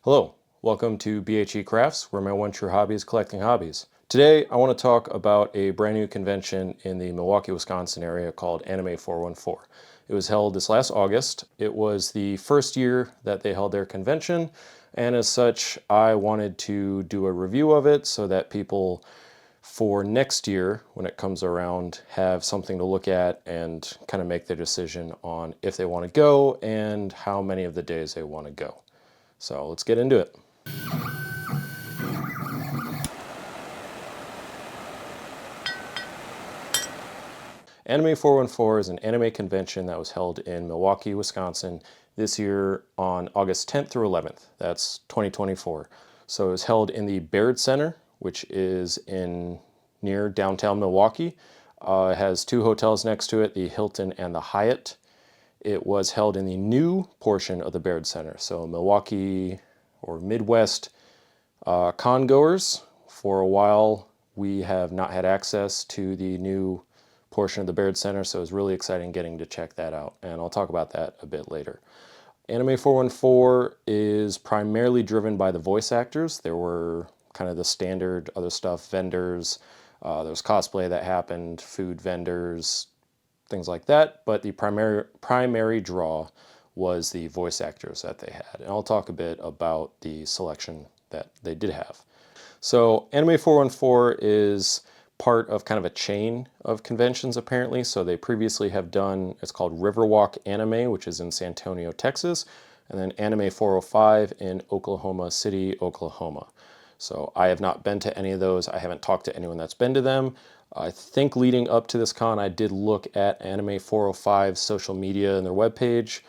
Hello, welcome to BHE Crafts, where my one true hobby is collecting hobbies. Today, I want to talk about a brand new convention in the Milwaukee, Wisconsin area called Anime414. It was held this last August. It was the first year that they held their convention, and as such, I wanted to do a review of it so that people for next year, when it comes around, have something to look at and kind of make their decision on if they want to go and how many of the days they want to go. So let's get into it. Anime414 is an anime convention that was held in Milwaukee, Wisconsin this year on August 10th through 11th. That's 2024. So it was held in the Baird Center, which is near downtown Milwaukee. It has two hotels next to it, the Hilton and the Hyatt. It was held in the new portion of the Baird Center. So Milwaukee or Midwest con goers, for a while we have not had access to the new portion of the Baird Center, so it was really exciting getting to check that out, and I'll talk about that a bit later. Anime414 is primarily driven by the voice actors. There were kind of the standard other stuff, vendors, there was cosplay that happened, food vendors, things like that, but the primary draw was the voice actors that they had. And I'll talk a bit about the selection that they did have. So Anime414 is part of kind of a chain of conventions apparently. So they previously have done, it's called Riverwalk Anime, which is in San Antonio, Texas, and then Anime405 in Oklahoma City, Oklahoma. So I have not been to any of those. I haven't talked to anyone that's been to them. I think leading up to this con, I did look at Anime405's social media and their webpage.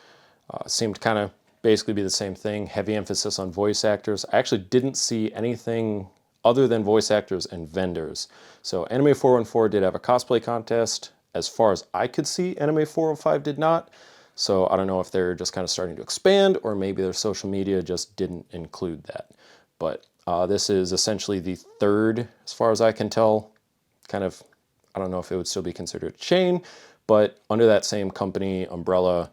Seemed kind of basically be the same thing, heavy emphasis on voice actors. I actually didn't see anything other than voice actors and vendors. So Anime414 did have a cosplay contest. As far as I could see, Anime405 did not. So I don't know if they're just kind of starting to expand or maybe their social media just didn't include that. But this is essentially the third, as far as I can tell, kind of, I don't know if it would still be considered a chain, but under that same company umbrella,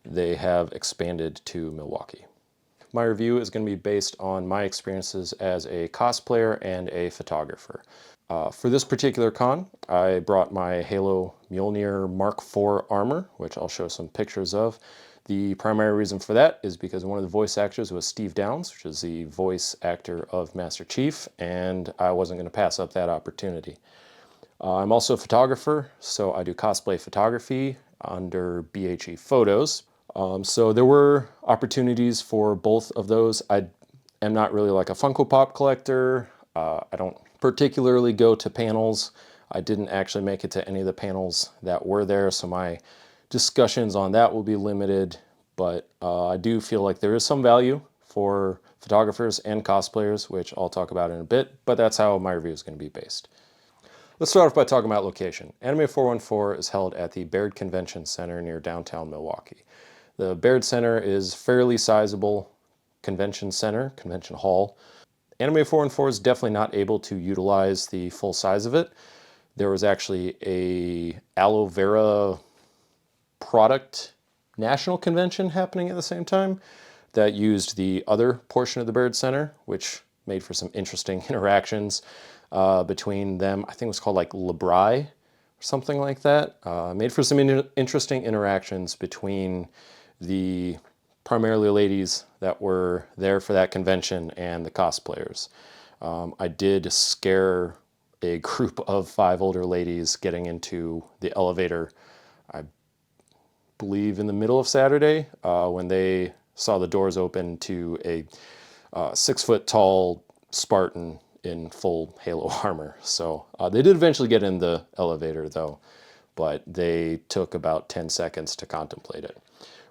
they have expanded to Milwaukee. My review is going to be based on my experiences as a cosplayer and a photographer. For this particular con, I brought my Halo Mjolnir Mark IV armor, which I'll show some pictures of. The primary reason for that is because one of the voice actors was Steve Downes, which is the voice actor of Master Chief, and I wasn't going to pass up that opportunity. I'm also a photographer, so I do cosplay photography under BHE Photos. So there were opportunities for both of those. I am not really like a Funko Pop collector. I don't particularly go to panels. I didn't actually make it to any of the panels that were there, so my discussions on that will be limited, but I do feel like there is some value for photographers and cosplayers, which I'll talk about in a bit, but that's how my review is going to be based. Let's start off by talking about location. Anime414 is held at the Baird Convention Center near downtown Milwaukee. The Baird Center is fairly sizable convention center, convention hall. Anime414 is definitely not able to utilize the full size of it. There was actually a aloe vera product national convention happening at the same time that used the other portion of the Baird Center, which made for some interesting interactions between them. I think it was called like Lebrai or something like that. Made for some interesting interactions between the primarily ladies that were there for that convention and the cosplayers. I did scare a group of 5 older ladies getting into the elevator, I believe in the middle of Saturday, when they saw the doors open to a 6-foot tall Spartan in full Halo armor. So they did eventually get in the elevator though, but they took about 10 seconds to contemplate it.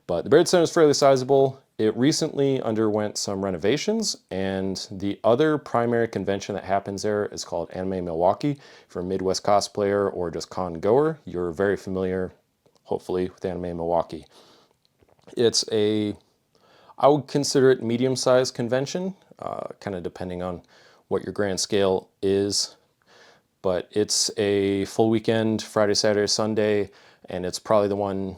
But the Baird Center is fairly sizable. It recently underwent some renovations, and the other primary convention that happens there is called Anime Milwaukee. If you're a Midwest cosplayer or just con goer, you're very familiar, hopefully, with Anime Milwaukee. It's I would consider it medium-sized convention, kind of depending on what your grand scale is. But it's a full weekend, Friday, Saturday, Sunday, and it's probably the one,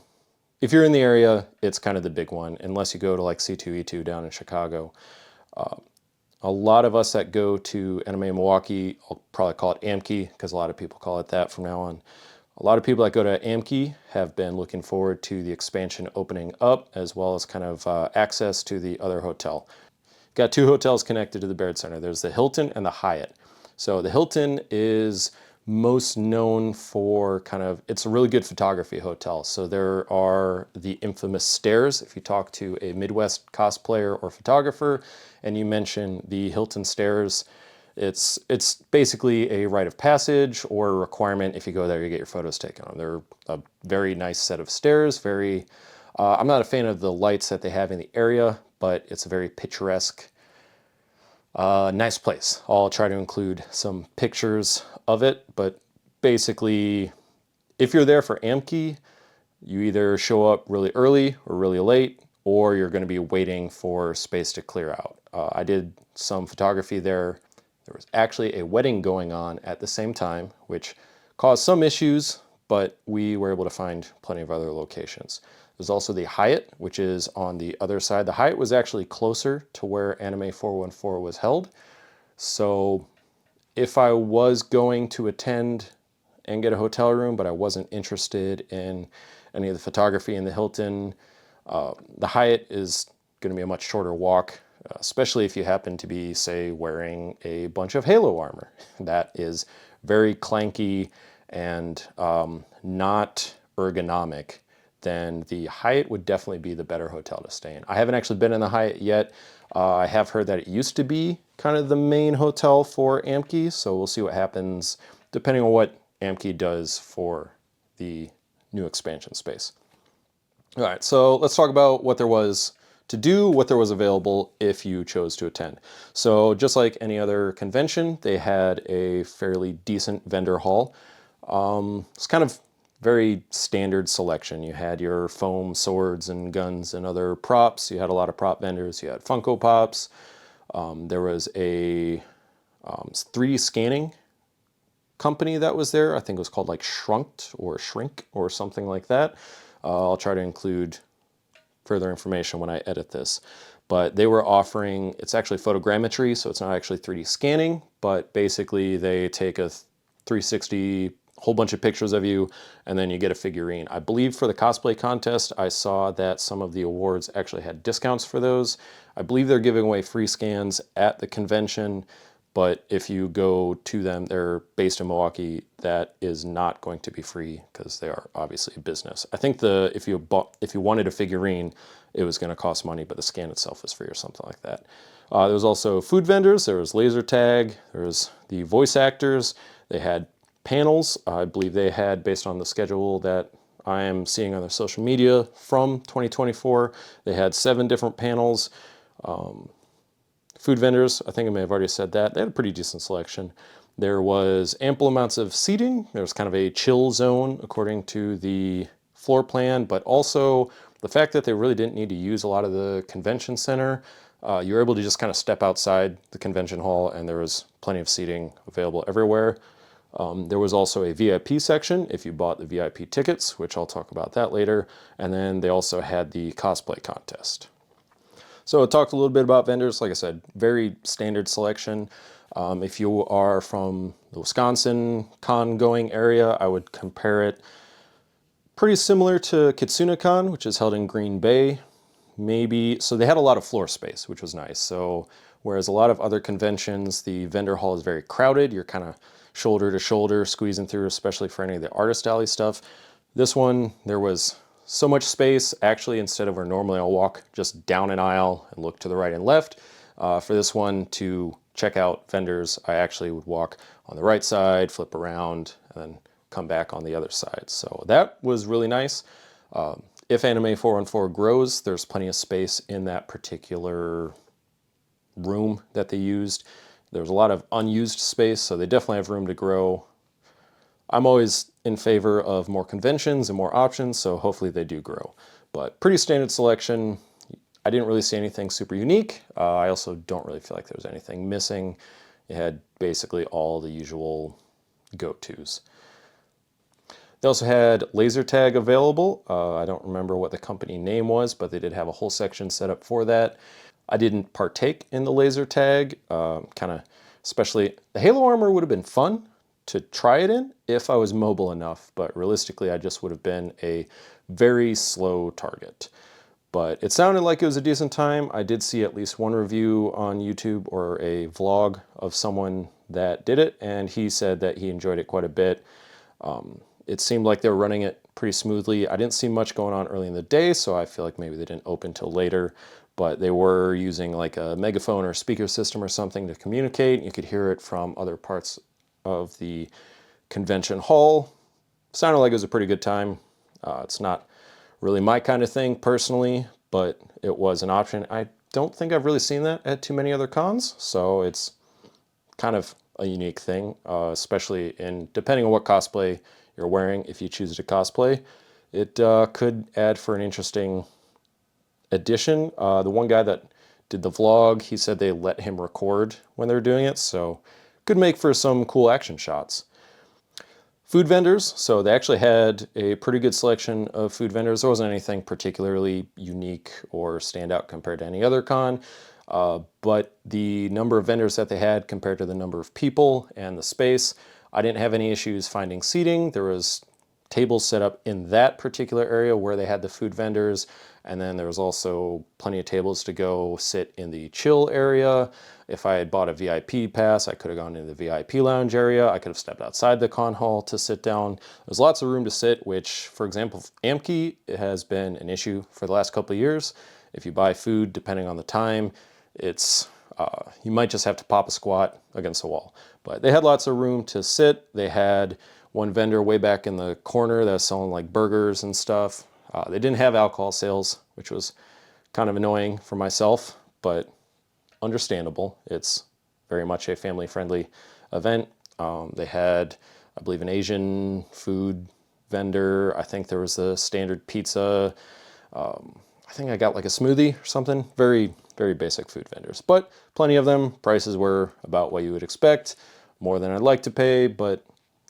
if you're in the area, it's kind of the big one, unless you go to like C2E2 down in Chicago. A lot of us that go to Anime Milwaukee, I'll probably call it AMKI because a lot of people call it that from now on. A lot of people that go to AMKI have been looking forward to the expansion opening up, as well as kind of access to the other hotel. Got two hotels connected to the Baird Center. There's the Hilton and the Hyatt. So the Hilton is most known for it's a really good photography hotel. So there are the infamous stairs. If you talk to a Midwest cosplayer or photographer and you mention the Hilton stairs, it's basically a rite of passage or a requirement. If you go there, you get your photos taken on. They're a very nice set of stairs. I'm not a fan of the lights that they have in the area, but it's a very picturesque, nice place. I'll try to include some pictures of it, but basically, if you're there for AMKI, you either show up really early or really late, or you're going to be waiting for space to clear out. I did some photography there. There was actually a wedding going on at the same time, which caused some issues, but we were able to find plenty of other locations. There's also the Hyatt, which is on the other side. The Hyatt was actually closer to where Anime414 was held. So if I was going to attend and get a hotel room, but I wasn't interested in any of the photography in the Hilton, the Hyatt is going to be a much shorter walk, especially if you happen to be, say, wearing a bunch of Halo armor. That is very clanky and not ergonomic. Then the Hyatt would definitely be the better hotel to stay in. I haven't actually been in the Hyatt yet. I have heard that it used to be kind of the main hotel for AMKI, so we'll see what happens depending on what AMKI does for the new expansion space. All right, so let's talk about what there was to do, what there was available if you chose to attend. So just like any other convention, they had a fairly decent vendor hall. It's kind of very standard selection. You had your foam swords and guns and other props. You had a lot of prop vendors. You had Funko Pops. There was a 3D scanning company that was there. I think it was called like Shrink or something like that. I'll try to include further information when I edit this. But they were offering, it's actually photogrammetry, so it's not actually 3D scanning, but basically they take a 360 whole bunch of pictures of you, and then you get a figurine. I believe for the cosplay contest, I saw that some of the awards actually had discounts for those. I believe they're giving away free scans at the convention, but if you go to them, they're based in Milwaukee, that is not going to be free because they are obviously a business. I think if you wanted a figurine, it was going to cost money, but the scan itself is free or something like that. There was also food vendors. There was laser tag. There was the voice actors. They had panels. I believe they had, based on the schedule that I am seeing on their social media from 2024, they had 7 different panels. Food vendors, I think I may have already said that. They had a pretty decent selection. There was ample amounts of seating. There was kind of a chill zone according to the floor plan, but also the fact that they really didn't need to use a lot of the convention center. You were able to just kind of step outside the convention hall and there was plenty of seating available everywhere. There was also a VIP section if you bought the VIP tickets, which I'll talk about that later. And then they also had the cosplay contest. So I talked a little bit about vendors. Like I said, very standard selection. If you are from the Wisconsin con-going area, I would compare it pretty similar to KitsuneCon, which is held in Green Bay. Maybe, so they had a lot of floor space, which was nice. So whereas a lot of other conventions, the vendor hall is very crowded. You're kind of shoulder to shoulder squeezing through, especially for any of the artist alley stuff. This one, there was so much space. Actually, instead of where normally I'll walk just down an aisle and look to the right and left, for this one to check out vendors, I actually would walk on the right side, flip around, and then come back on the other side. So that was really nice. If Anime414 grows, there's plenty of space in that particular room that they used. There's a lot of unused space, so they definitely have room to grow. I'm always in favor of more conventions and more options, so hopefully they do grow. But pretty standard selection. I didn't really see anything super unique. I also don't really feel like there was anything missing. It had basically all the usual go-tos. They also had laser tag available. I don't remember what the company name was, but they did have a whole section set up for that. I didn't partake in the laser tag, kind of, especially the Halo armor would have been fun to try it in if I was mobile enough, but realistically I just would have been a very slow target. But it sounded like it was a decent time. I did see at least one review on YouTube or a vlog of someone that did it, and he said that he enjoyed it quite a bit. It seemed like they were running it pretty smoothly. I didn't see much going on early in the day, so I feel like maybe they didn't open till later, but they were using like a megaphone or speaker system or something to communicate. You could hear it from other parts of the convention hall. Sounded like it was a pretty good time. It's not really my kind of thing personally, but it was an option. I don't think I've really seen that at too many other cons, so it's kind of a unique thing, especially in depending on what cosplay you're wearing. If you choose to cosplay, it could add for an interesting addition. The one guy that did the vlog, he said they let him record when they're doing it, so could make for some cool action shots. Food vendors, so they actually had a pretty good selection of food vendors. There wasn't anything particularly unique or stand out compared to any other con, but the number of vendors that they had compared to the number of people and the space, I didn't have any issues finding seating. There was tables set up in that particular area where they had the food vendors, and then there was also plenty of tables to go sit in the chill area. If I had bought a VIP pass, I could have gone into the VIP lounge area. I could have stepped outside the con hall to sit down. There's lots of room to sit, which, for example, Amki has been an issue for the last couple of years. If you buy food, depending on the time, it's you might just have to pop a squat against the wall. But they had lots of room to sit. They had one vendor way back in the corner that was selling like burgers and stuff. They didn't have alcohol sales, which was kind of annoying for myself, but understandable. It's very much a family-friendly event. They had, I believe, an Asian food vendor. I think there was a standard pizza. I think I got like a smoothie or something. Very, very basic food vendors, but plenty of them. Prices were about what you would expect, more than I'd like to pay, but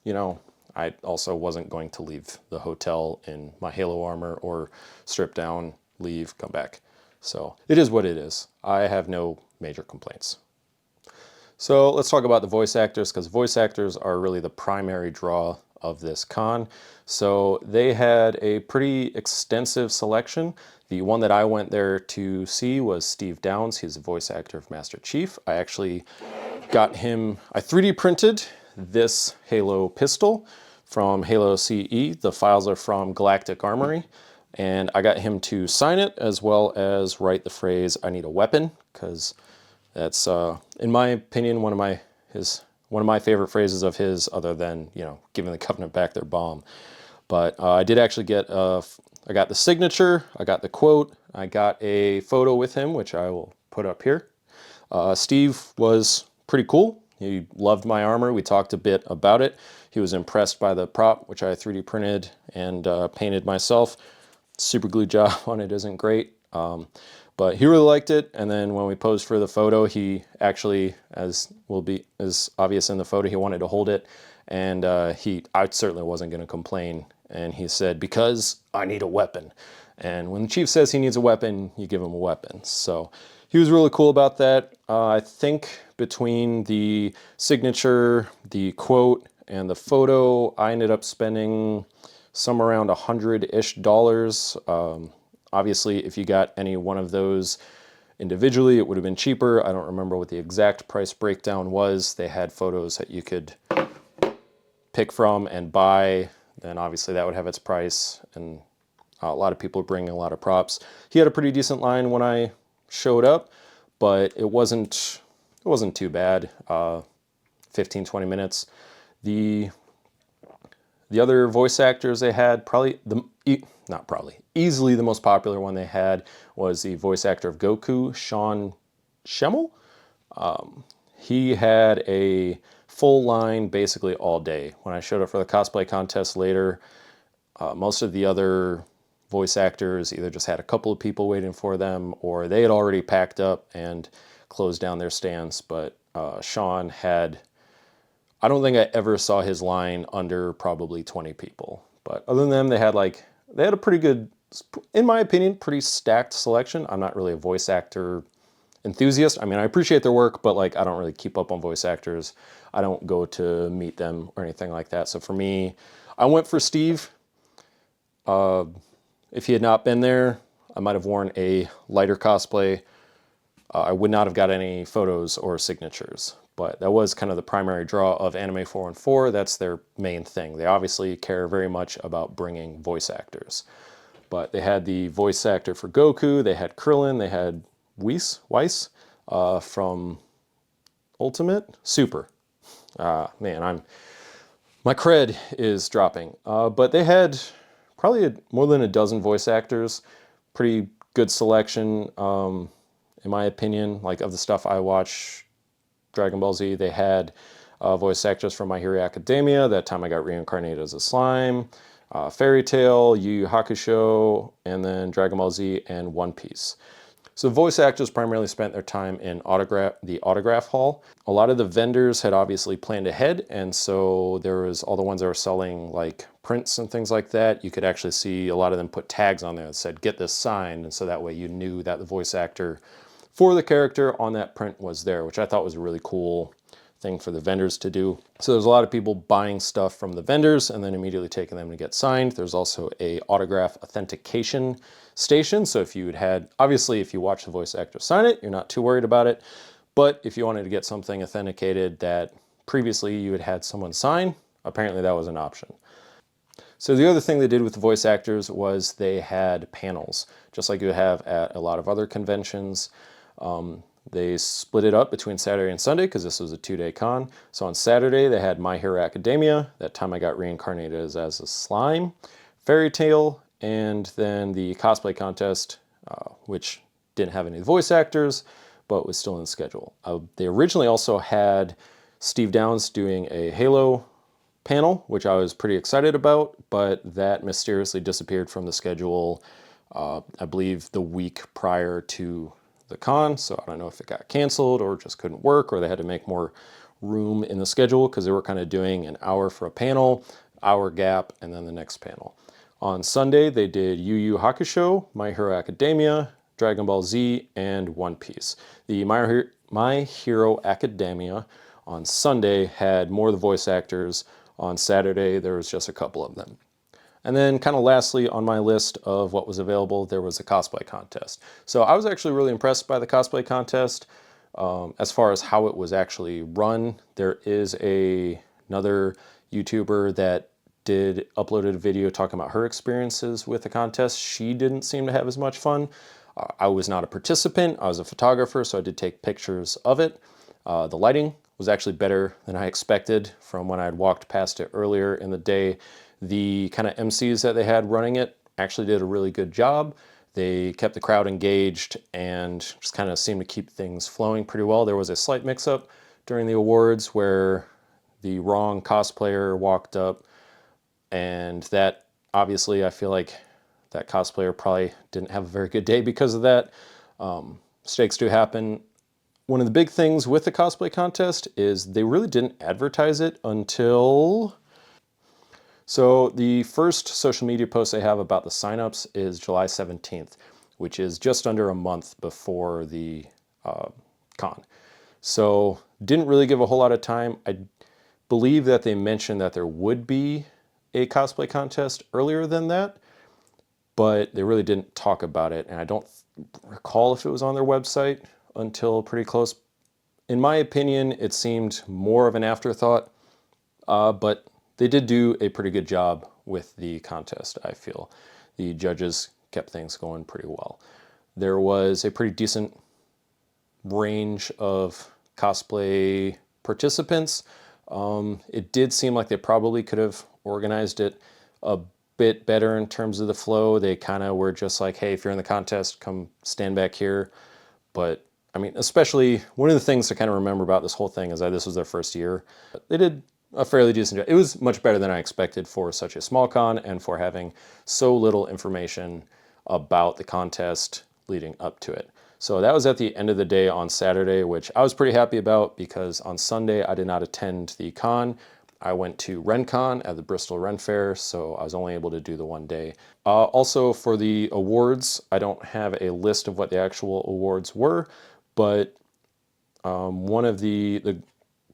you know, I also wasn't going to leave the hotel in my Halo armor or strip down, leave, come back. So it is what it is. I have no major complaints. So let's talk about the voice actors, because voice actors are really the primary draw of this con. So they had a pretty extensive selection. The one that I went there to see was Steve Downes. He's a voice actor of Master Chief. I actually got him, I 3D printed this Halo pistol from Halo CE. The files are from Galactic Armory, and I got him to sign it as well as write the phrase, "I need a weapon," because that's, in my opinion, one of my favorite phrases of his, other than, you know, giving the Covenant back their bomb. But I did actually get, I got the signature, I got the quote, I got a photo with him, which I will put up here. Steve was pretty cool. He loved my armor. We talked a bit about it. He was impressed by the prop, which I 3D printed and painted myself. Super glue job on it isn't great. But he really liked it, and then when we posed for the photo, he actually, as obvious in the photo, he wanted to hold it, and I certainly wasn't going to complain, and he said, "Because I need a weapon." And when the chief says he needs a weapon, you give him a weapon. So he was really cool about that. I think between the signature, the quote, and the photo, I ended up spending somewhere around $100-ish. Obviously, if you got any one of those individually, it would have been cheaper. I don't remember what the exact price breakdown was. They had photos that you could pick from and buy. Then obviously that would have its price, and a lot of people bring a lot of props. He had a pretty decent line when I showed up, but it wasn't too bad. 15-20 minutes. The other voice actors they had, easily the most popular one they had was the voice actor of Goku, Sean Schemmel. He had a full line basically all day. When I showed up for the cosplay contest later, most of the other voice actors either just had a couple of people waiting for them, or they had already packed up and closed down their stands. But Sean had, I don't think I ever saw his line under probably 20 people. But other than them, they had a pretty good, in my opinion, pretty stacked selection. I'm not really a voice actor enthusiast. I mean, I appreciate their work, but like I don't really keep up on voice actors. I don't go to meet them or anything like that. So for me, I went for Steve. If he had not been there, I might have worn a lighter cosplay. I would not have got any photos or signatures, but that was kind of the primary draw of Anime414. That's their main thing. They obviously care very much about bringing voice actors. But they had the voice actor for Goku, they had Krillin, they had Weiss from Ultimate Super. Man, my cred is dropping. But they had probably more than a dozen voice actors. Pretty good selection, in my opinion. Like of the stuff I watch, Dragon Ball Z, they had voice actors from My Hero Academia. That time I got reincarnated as a slime. Fairy Tail, Yu Yu Hakusho, and then Dragon Ball Z and One Piece. So voice actors primarily spent their time in the autograph hall. A lot of the vendors had obviously planned ahead, and so there was all the ones that were selling like prints and things like that. You could actually see a lot of them put tags on there that said, "Get this signed," and so that way you knew that the voice actor for the character on that print was there, which I thought was a really cool thing for the vendors to do. So there's a lot of people buying stuff from the vendors and then immediately taking them to get signed. There's also a autograph authentication station. So if you had, obviously if you watch the voice actor sign it, you're not too worried about it. But if you wanted to get something authenticated that previously you had had someone sign, apparently that was an option. So the other thing they did with the voice actors was they had panels, just like you have at a lot of other conventions. They split it up between Saturday and Sunday because this was a 2-day con. So on Saturday, they had My Hero Academia. That time I got reincarnated as a slime, Fairy Tail, and then the cosplay contest, which didn't have any voice actors, but was still in the schedule. They originally also had Steve Downes doing a Halo panel, which I was pretty excited about, but that mysteriously disappeared from the schedule, I believe the week prior to the con, so I don't know if it got canceled or just couldn't work or they had to make more room in the schedule because they were kind of doing an hour for a panel, hour gap, and then the next panel. On Sunday, they did Yu Yu Hakusho, My Hero Academia, Dragon Ball Z, and One Piece. The My Hero Academia on Sunday had more of the voice actors. On Saturday, there was just a couple of them. And then kind of lastly on my list of what was available, there was a cosplay contest. So I was actually really impressed by the cosplay contest. As far as how it was actually run, there is another YouTuber that uploaded a video talking about her experiences with the contest. She didn't seem to have as much fun. I was not a participant, I was a photographer, so I did take pictures of it. The lighting was actually better than I expected from when I had walked past it earlier in the day. The kind of MCs that they had running it actually did a really good job. They kept the crowd engaged and just kind of seemed to keep things flowing pretty well. There was a slight mix-up during the awards where the wrong cosplayer walked up, and that obviously I feel like that cosplayer probably didn't have a very good day because of that. Mistakes do happen. One of the big things with the cosplay contest is they really didn't advertise it until... So the first social media post they have about the signups is July 17th, which is just under a month before the con. So didn't really give a whole lot of time. I believe that they mentioned that there would be a cosplay contest earlier than that, but they really didn't talk about it. And I don't recall if it was on their website until pretty close. In my opinion, it seemed more of an afterthought, but they did do a pretty good job with the contest, I feel. The judges kept things going pretty well. There was a pretty decent range of cosplay participants. It did seem like they probably could have organized it a bit better in terms of the flow. They kind of were just like, hey, if you're in the contest, come stand back here. But I mean, especially one of the things to kind of remember about this whole thing is that this was their first year. They did a fairly decent job. It was much better than I expected for such a small con and for having so little information about the contest leading up to it. So that was at the end of the day on Saturday, which I was pretty happy about because on Sunday I did not attend the con. I went to RenCon at the Bristol Ren Fair, so I was only able to do the one day. Also for the awards, I don't have a list of what the actual awards were, But one of the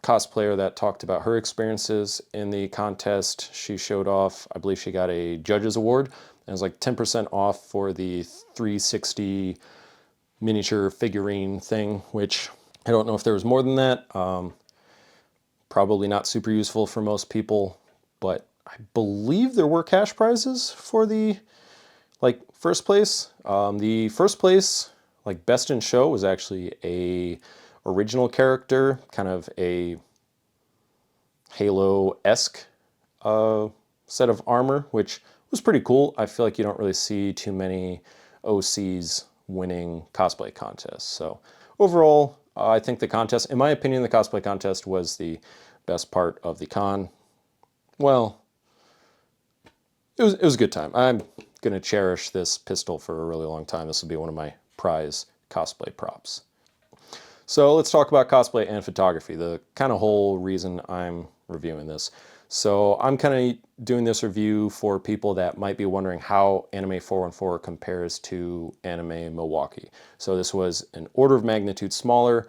cosplayer that talked about her experiences in the contest, she showed off, I believe she got a judge's award, and it was like 10% off for the 360 miniature figurine thing, which I don't know if there was more than that. Probably not super useful for most people, but I believe there were cash prizes for the first place. The first place, like best in show, was actually a original character, kind of a Halo-esque set of armor, which was pretty cool. I feel like you don't really see too many OCs winning cosplay contests. So overall, I think the contest, in my opinion, the cosplay contest was the best part of the con. Well, it was a good time. I'm going to cherish this pistol for a really long time. This will be one of my prize cosplay props. So let's talk about cosplay and photography, the kind of whole reason I'm reviewing this. So I'm kind of doing this review for people that might be wondering how Anime414 compares to Anime Milwaukee. So this was an order of magnitude smaller.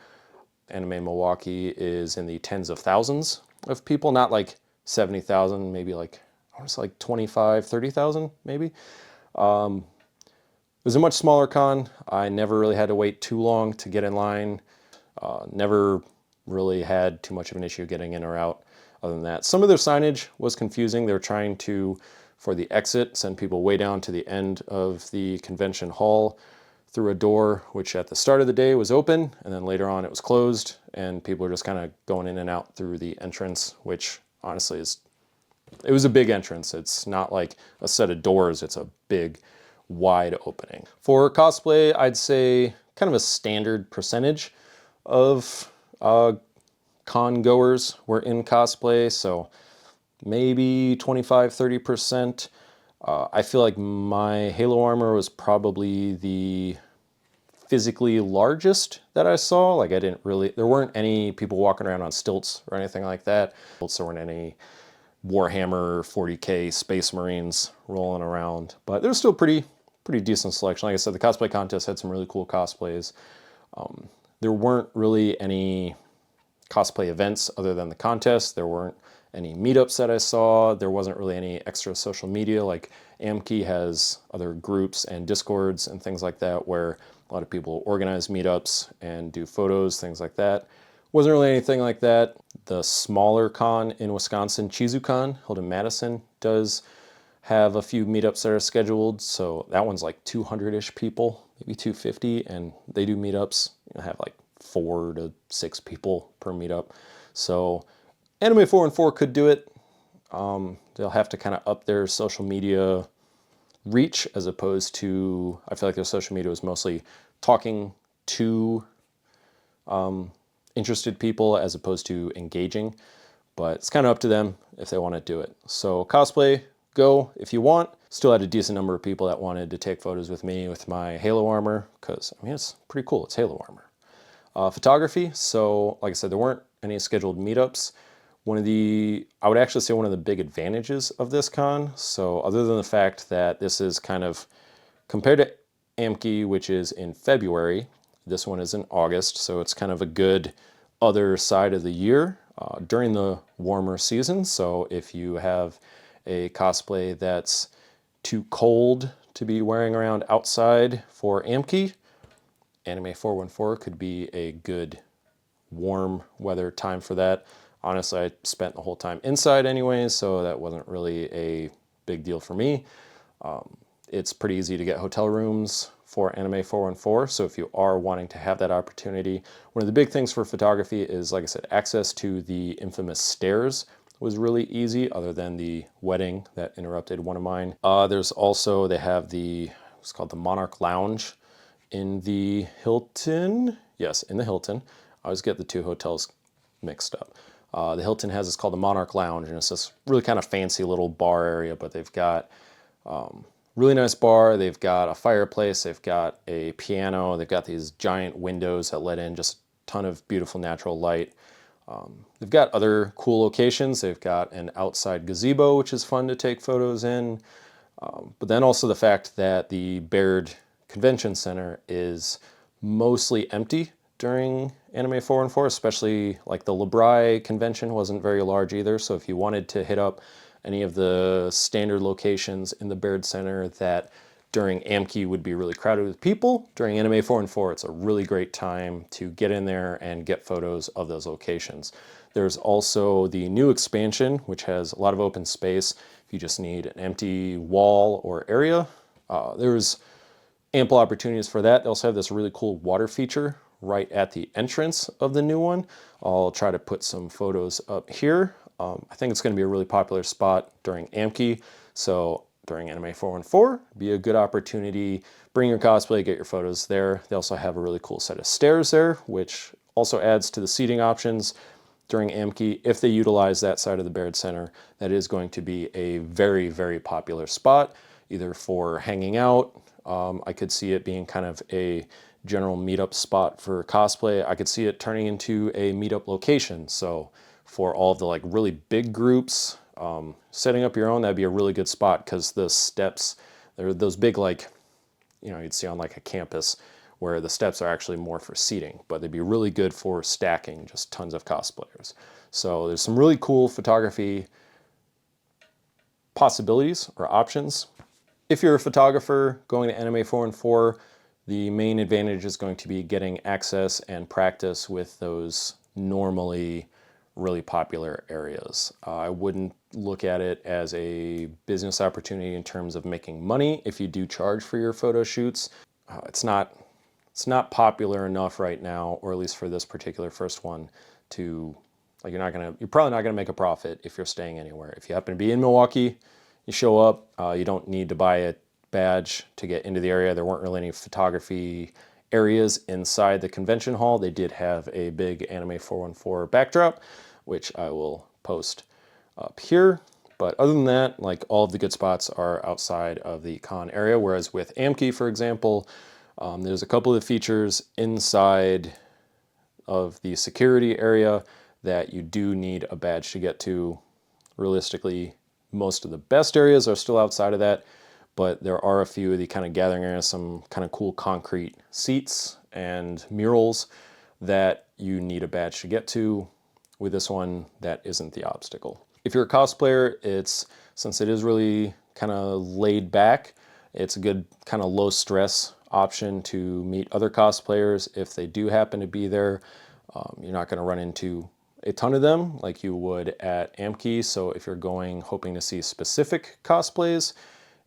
Anime Milwaukee is in the tens of thousands of people, not like 70,000, maybe like, I want to say like 25, 30,000 maybe. It was a much smaller con. I never really had to wait too long to get in line. Never really had too much of an issue getting in or out. Other than that, some of their signage was confusing. They were trying to, for the exit, send people way down to the end of the convention hall through a door, which at the start of the day was open, and then later on it was closed, and people were just kind of going in and out through the entrance, which honestly it was a big entrance. It's not like a set of doors. It's a big, wide opening. For cosplay, I'd say kind of a standard percentage of con goers were in cosplay, so maybe 25-30%. I feel like my Halo armor was probably the physically largest that I saw. Like there weren't any people walking around on stilts or anything like that. There weren't any Warhammer 40K Space Marines rolling around, but there was still pretty decent selection. Like I said, the cosplay contest had some really cool cosplays. There weren't really any cosplay events other than the contest. There weren't any meetups that I saw. There wasn't really any extra social media. Like Amkey has other groups and Discords and things like that where a lot of people organize meetups and do photos, things like that. Wasn't really anything like that. The smaller con in Wisconsin, ChizuCon, held in Madison, does have a few meetups that are scheduled. So that one's like 200-ish people, maybe 250, and they do meetups. Have like 4 to 6 people per meetup. So Anime414 could do it. They'll have to kind of up their social media reach as opposed to, I feel like their social media was mostly talking to interested people as opposed to engaging, but it's kind of up to them if they want to do it. So cosplay, go if you want. Still had a decent number of people that wanted to take photos with me with my Halo armor, because I mean, it's pretty cool, it's Halo armor. Photography, so like I said, there weren't any scheduled meetups. I would actually say one of the big advantages of this con, so other than the fact that this is kind of, compared to Amkey, which is in February, this one is in August, so it's kind of a good other side of the year during the warmer season. So if you have a cosplay that's too cold to be wearing around outside for Amkey, Anime414 could be a good warm weather time for that. Honestly, I spent the whole time inside anyways, so that wasn't really a big deal for me. It's pretty easy to get hotel rooms for Anime414, so if you are wanting to have that opportunity, one of the big things for photography is, like I said, access to the infamous stairs was really easy, other than the wedding that interrupted one of mine. There's also, they have it's called the Monarch Lounge in the Hilton. Yes, in the Hilton. I always get the two hotels mixed up. The Hilton has, it's called the Monarch Lounge, and it's this really kind of fancy little bar area, but they've got really nice bar. They've got a fireplace. They've got a piano. They've got these giant windows that let in just a ton of beautiful natural light. They've got other cool locations. They've got an outside gazebo, which is fun to take photos in. But then also the fact that the Baird Convention Center is mostly empty during Anime414, especially like the LeBrai convention wasn't very large either. So if you wanted to hit up any of the standard locations in the Baird Center that during AMKI would be really crowded with people, during Anime414 it's a really great time to get in there and get photos of those locations. There's also the new expansion, which has a lot of open space. If you just need an empty wall or area, there's ample opportunities for that. They also have this really cool water feature right at the entrance of the new one. I'll try to put some photos up here. I think it's going to be a really popular spot during AMKI, so during Anime414, be a good opportunity. Bring your cosplay, get your photos there. They also have a really cool set of stairs there, which also adds to the seating options during AMKI. If they utilize that side of the Baird Center, that is going to be a very, very popular spot, either for hanging out. I could see it being kind of a general meetup spot for cosplay. I could see it turning into a meetup location. So for all of the like really big groups, setting up your own, that'd be a really good spot, because the steps, they're those big, like, you know, you'd see on like a campus where the steps are actually more for seating, but they'd be really good for stacking just tons of cosplayers. So there's some really cool photography possibilities or options. If you're a photographer going to Anime414, the main advantage is going to be getting access and practice with those normally really popular areas. I wouldn't look at it as a business opportunity in terms of making money if you do charge for your photo shoots. It's not popular enough right now, or at least for this particular first one, to like, you're probably not gonna make a profit if you're staying anywhere. If you happen to be in Milwaukee, you show up, you don't need to buy a badge to get into the area. There weren't really any photography areas inside the convention hall. They did have a big Anime414 backdrop, which I will post up here. But other than that, like, all of the good spots are outside of the con area. Whereas with AMKI, for example, there's a couple of features inside of the security area that you do need a badge to get to. Realistically, most of the best areas are still outside of that, but there are a few of the kind of gathering areas, some kind of cool concrete seats and murals that you need a badge to get to. With this one, that isn't the obstacle. If you're a cosplayer, since it is really kind of laid back, it's a good kind of low stress option to meet other cosplayers if they do happen to be there. You're not going to run into a ton of them like you would at AMKI, so if you're going hoping to see specific cosplays,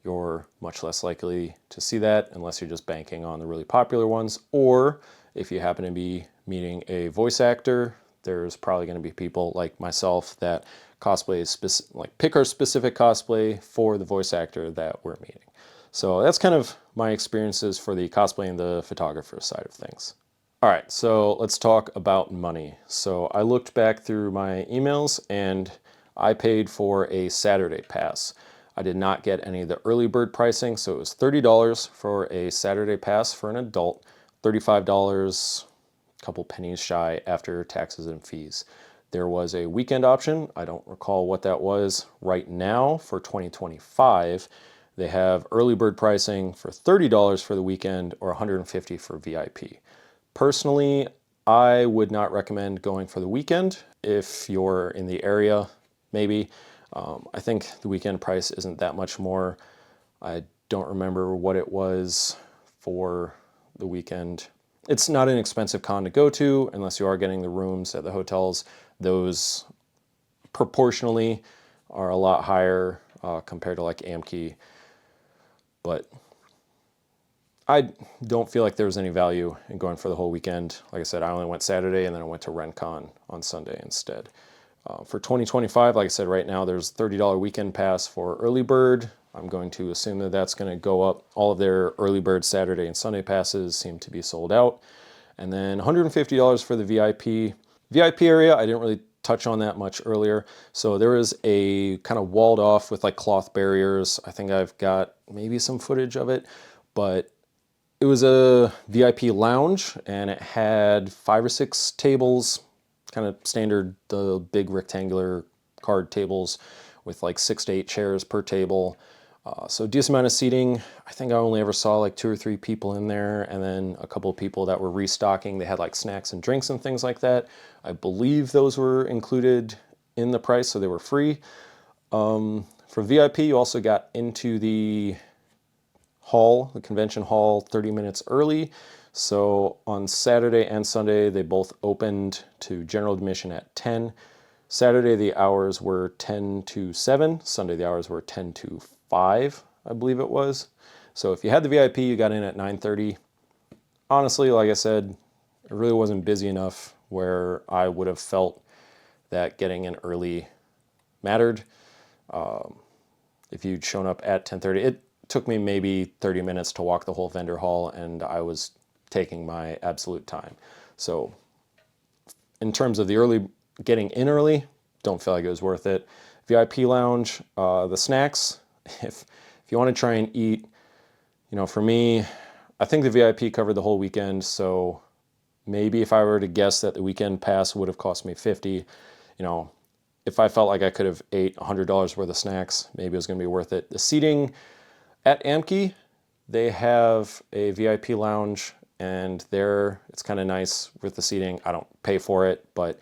you're much less likely to see that unless you're just banking on the really popular ones. Or if you happen to be meeting a voice actor, there's probably going to be people like myself that pick our specific cosplay for the voice actor that we're meeting. So that's kind of my experiences for the cosplay and the photographer side of things. All right, so let's talk about money. So I looked back through my emails and I paid for a Saturday pass. I did not get any of the early bird pricing, so it was $30 for a Saturday pass for an adult, $35, a couple pennies shy after taxes and fees. There was a weekend option. I don't recall what that was. Right now for 2025, they have early bird pricing for $30 for the weekend or $150 for VIP. Personally, I would not recommend going for the weekend. If you're in the area, maybe. I think the weekend price isn't that much more. I don't remember what it was for the weekend. It's not an expensive con to go to unless you are getting the rooms at the hotels. Those proportionally are a lot higher compared to like AMKI. But I don't feel like there was any value in going for the whole weekend. Like I said, I only went Saturday and then I went to RenCon on Sunday instead. For 2025, like I said, right now there's $30 weekend pass for early bird. I'm going to assume that that's going to go up. All of their early bird Saturday and Sunday passes seem to be sold out. And then $150 for the VIP. VIP area, I didn't really touch on that much earlier. So there is a kind of walled off with like cloth barriers. I think I've got maybe some footage of it, but it was a VIP lounge and it had 5 or 6 tables, kind of standard, the big rectangular card tables with like 6 to 8 chairs per table. So decent amount of seating. I think I only ever saw like 2 or 3 people in there, and then a couple of people that were restocking. They had like snacks and drinks and things like that. I believe those were included in the price, so they were free. For VIP, you also got into the hall, the convention hall, 30 minutes early. So on Saturday and Sunday, they both opened to general admission at 10. Saturday, the hours were 10 to 7. Sunday, the hours were 10 to 5, I believe it was. So if you had the VIP, you got in at 9:30. Honestly, like I said, it really wasn't busy enough where I would have felt that getting in early mattered. If you'd shown up at 10:30, it took me maybe 30 minutes to walk the whole vendor hall, and I was taking my absolute time. So in terms of the early, getting in early, don't feel like it was worth it. VIP lounge, the snacks, if you want to try and eat, for me, I think the VIP covered the whole weekend, so maybe if I were to guess that the weekend pass would have cost me $50, if I felt like I could have ate $100 worth of snacks, maybe it was going to be worth it. The seating at Amki, they have a VIP lounge, and there it's kind of nice with the seating. I don't pay for it, but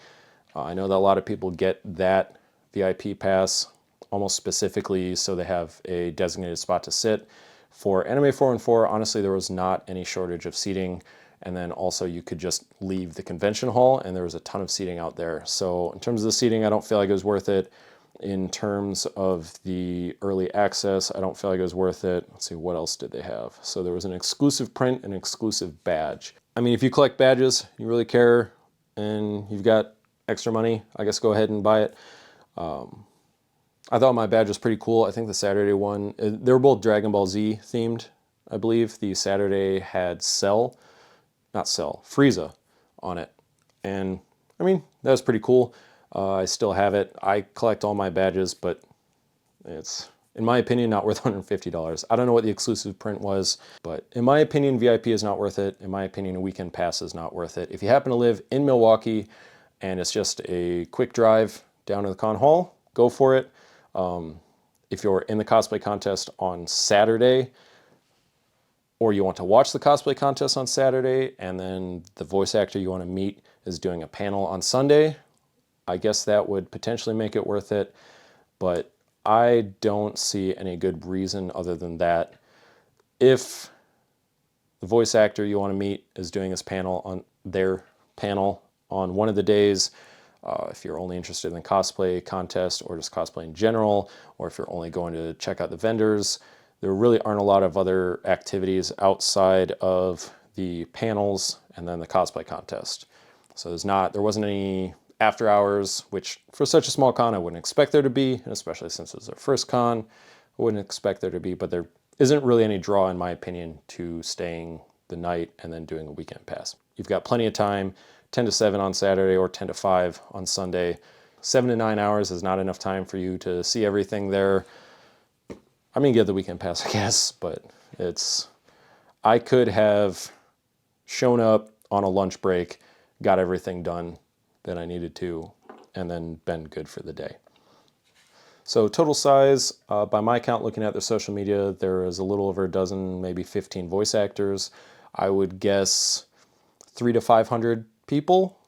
I know that a lot of people get that VIP pass almost specifically so they have a designated spot to sit. For Anime414, honestly, there was not any shortage of seating. And then also you could just leave the convention hall and there was a ton of seating out there. So in terms of the seating, I don't feel like it was worth it. In terms of the early access, I don't feel like it was worth it. Let's see, what else did they have? So there was an exclusive print, an exclusive badge. I mean, if you collect badges, you really care, and you've got extra money, I guess go ahead and buy it. I thought my badge was pretty cool. I think the Saturday one, they were both Dragon Ball Z themed, I believe. The Saturday had Frieza on it. And I mean, that was pretty cool. I still have it. I collect all my badges, but it's, in my opinion, not worth $150. I don't know what the exclusive print was, but in my opinion, VIP is not worth it. In my opinion, a weekend pass is not worth it. If you happen to live in Milwaukee and it's just a quick drive down to the con hall, go for it. If you're in the cosplay contest on Saturday, or you want to watch the cosplay contest on Saturday, and then the voice actor you want to meet is doing a panel on Sunday, I guess that would potentially make it worth it, but I don't see any good reason other than that. If the voice actor you want to meet is doing his panel on their panel on one of the days, if you're only interested in the cosplay contest or just cosplay in general, or if you're only going to check out the vendors, there really aren't a lot of other activities outside of the panels and then the cosplay contest. So there wasn't any after hours, which for such a small con I wouldn't expect there to be, and especially since it's their first con, I wouldn't expect there to be, but there isn't really any draw, in my opinion, to staying the night and then doing a weekend pass. You've got plenty of time, 10 to 7 on Saturday or 10 to 5 on Sunday. 7 to 9 hours is not enough time for you to see everything there. I mean, get the weekend pass, I guess, but I could have shown up on a lunch break, got everything done that I needed to, and then been good for the day. So total size, by my count, looking at their social media, there is a little over a dozen, maybe 15 voice actors. I would guess 300 to 500 people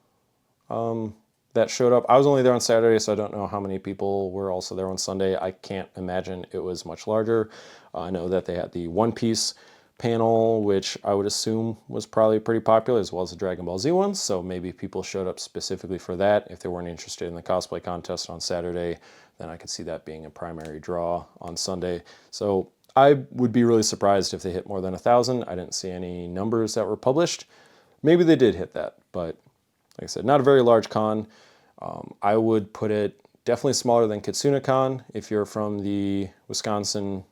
that showed up. I was only there on Saturday, so I don't know how many people were also there on Sunday. I can't imagine it was much larger. I know that they had the One Piece panel, which I would assume was probably pretty popular, as well as the Dragon Ball Z ones, so maybe people showed up specifically for that. If they weren't interested in the cosplay contest on Saturday, then I could see that being a primary draw on Sunday. So I would be really surprised if they hit more than 1,000. I didn't see any numbers that were published. Maybe they did hit that, but like I said, not a very large con. I would put it definitely smaller than KitsunaCon if you're from the Wisconsin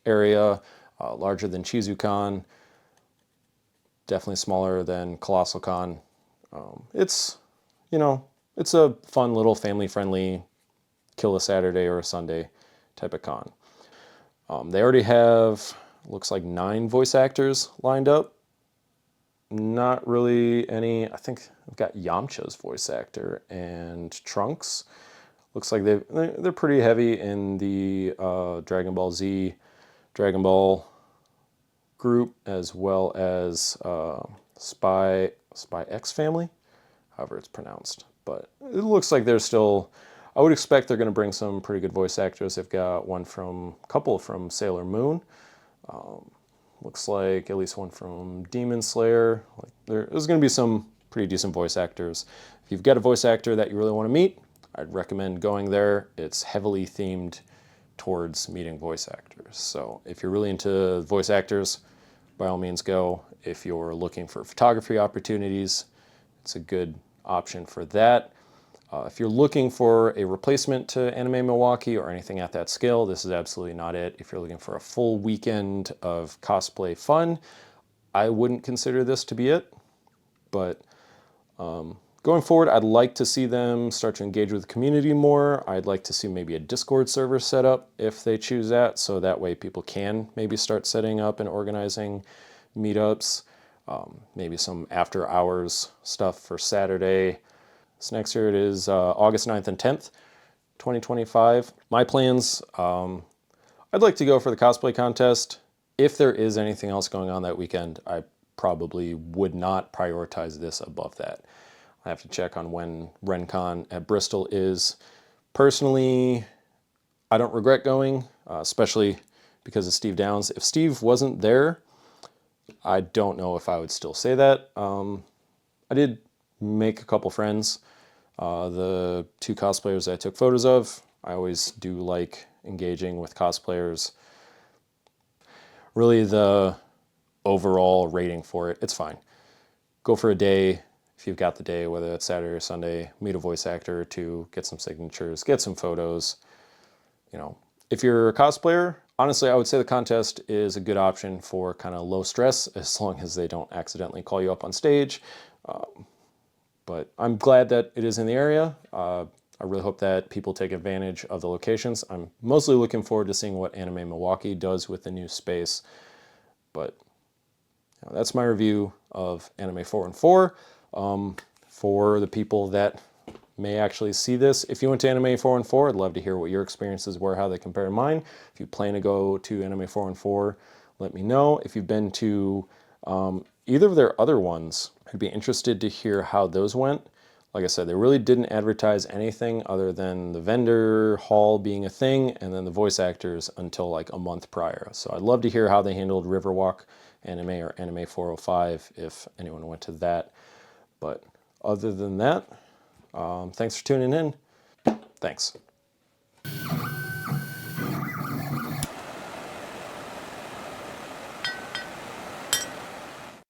area, larger than ChizuCon, definitely smaller than ColossalCon. It's a fun little family-friendly kill a Saturday or a Sunday type of con. They already have, looks like 9 voice actors lined up. Not really any. I think I've got Yamcha's voice actor and Trunks. Looks like they're pretty heavy in the Dragon Ball Z Dragon Ball group, as well as Spy X Family, however it's pronounced. But it looks like there's still, I would expect they're going to bring some pretty good voice actors. They've got a couple from Sailor Moon. Looks like at least one from Demon Slayer. Like there's going to be some pretty decent voice actors. If you've got a voice actor that you really want to meet, I'd recommend going there. It's heavily themed towards meeting voice actors. So if you're really into voice actors, by all means go. If you're looking for photography opportunities, it's a good option for that. If you're looking for a replacement to Anime Milwaukee or anything at that scale, this is absolutely not it. If you're looking for a full weekend of cosplay fun, I wouldn't consider this to be it. But going forward, I'd like to see them start to engage with the community more. I'd like to see maybe a Discord server set up if they choose that, so that way people can maybe start setting up and organizing meetups. Maybe some after hours stuff for Saturday. So next year it is August 9th and 10th, 2025. My plans, I'd like to go for the cosplay contest. If there is anything else going on that weekend, I probably would not prioritize this above that. I have to check on when RenCon at Bristol is. Personally, I don't regret going, especially because of Steve Downs. If Steve wasn't there, I don't know if I would still say that. I did make a couple friends. The two cosplayers I took photos of, I always do like engaging with cosplayers. Really the overall rating for it, it's fine. Go for a day, if you've got the day, whether it's Saturday or Sunday, meet a voice actor or two, get some signatures, get some photos. You know, if you're a cosplayer, honestly, I would say the contest is a good option for kind of low stress, as long as they don't accidentally call you up on stage. But I'm glad that it is in the area. I really hope that people take advantage of the locations. I'm mostly looking forward to seeing what Anime Milwaukee does with the new space. But you know, that's my review of Anime414. For the people that may actually see this, if you went to Anime414, I'd love to hear what your experiences were, how they compare to mine. If you plan to go to Anime414, let me know. If you've been to either of their other ones, I'd be interested to hear how those went. Like I said, they really didn't advertise anything other than the vendor hall being a thing and then the voice actors until like a month prior. So I'd love to hear how they handled Riverwalk Anime or Anime 405 if anyone went to that. But other than that, thanks for tuning in. Thanks.